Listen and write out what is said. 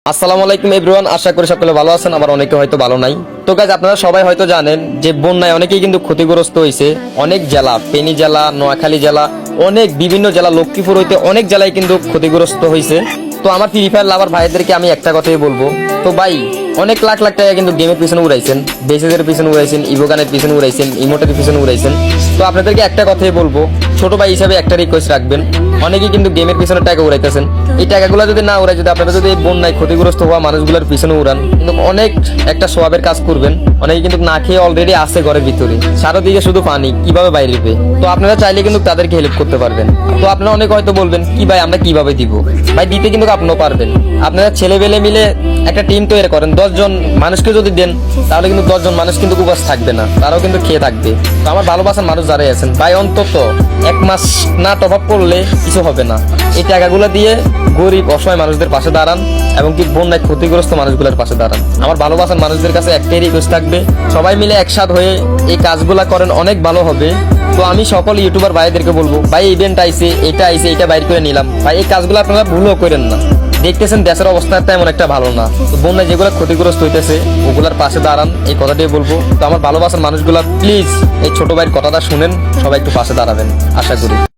আসসালামু আলাইকুম এভরিওয়ান, আশা করি সকলে ভালো আছেন, আবার অনেকে হয়তো ভালো নাই। তো গাইজ, আপনারা সবাই হয়তো জানেন যে বন্যায় অনেকেই কিন্তু ক্ষতিগ্রস্ত হয়েছে। অনেক জেলা, ফেনী জেলা, নোয়াখালী জেলা, অনেক বিভিন্ন জেলা, লক্ষ্মীপুর হইতে অনেক জেলায় কিন্তু ক্ষতিগ্রস্ত হয়েছে। তো আমার ফ্রি ফায়ার লাভার ভাইদেরকে আমি একটা কথাই বলবো, তো ভাই অনেক লাখ লাখ টাকা কিন্তু গেমের পিছনে উড়াইছেন, বেসিসের পিছনে উড়াইছেন, ইভোগানের পিছনে উড়াইছেন, ইমোটের পিছনে উড়াইছেন। তো আপনাদেরকে একটা কথাই বলবো, ছোট ভাই হিসাবে একটা রিকোয়েস্ট রাখবেন, অনেকেই কিন্তু গেমের পিছনে টাকা উড়াইতেছেন। এই টাকাগুলো যদি না উড়াই, যদি আপনারা যদি বন্যায় ক্ষতিগ্রস্ত হওয়া মানুষগুলোর পিছনে উড়ান, কিন্তু অনেক একটা সোয়াবের কাজ করবেন। অনেকে কিন্তু না খেয়ে অলরেডি আছে ঘরের ভিতরে, চারদিকে শুধু পানি, কিভাবে বাইরে দিবে। তো আপনারা চাইলে কিন্তু তাদেরকে হেল্প করতে পারবেন। তো আপনারা অনেক হয়তো বলবেন কি ভাই আমরা কিভাবে দিব, ভাই দিতে কিন্তু আপনিও পারবেন। আপনারা ছেলেবেলে মিলে একটা টিম তৈরি করেন, 10 জন মানুষকে যদি দেন, তাহলে কিন্তু 10 জন মানুষ কিন্তু উপাস থাকবে না, তারাও কিন্তু খেয়ে থাকবে। তো আমার ভালোবাসার মানুষ যারাই আছেন ভাই, অন্তত 1 মাস না টপ আপ করলে কিছু হবে না। এই টাকাগুলো দিয়ে গরিব অসহায় মানুষদের পাশে দাঁড়ান, এবং কি বন্যায় ক্ষতিগ্রস্ত মানুষগুলোর পাশে দাঁড়ান। আমার ভালোবাসার মানুষদের কাছে একটাই রিকোয়েস্ট থাকবে, সবাই মিলে একসাথ হয়ে এই কাজগুলা করেন, অনেক ভালো হবে। তো আমি সকল ইউটিউবার ভাইদেরকে বলবো, ভাই ইভেন্ট আইছে, এটা আইছে, এটা বাইর করে নিলাম, ভাই এই কাজগুলো আপনারা ভুলও করেন না। দেখতেছেন দেশের অবস্থা তেমন একটা ভালো না, তো বন্যায় যেগুলো ক্ষতিগ্রস্ত হইতেছে ওগুলার পাশে দাঁড়ান, এই কথাটাই বলবো। তো আমার ভালোবাসার মানুষগুলা প্লিজ এই ছোট ভাইয়ের কথাটা শুনেন, সবাই একটু পাশে দাঁড়াবেন, আশা করি।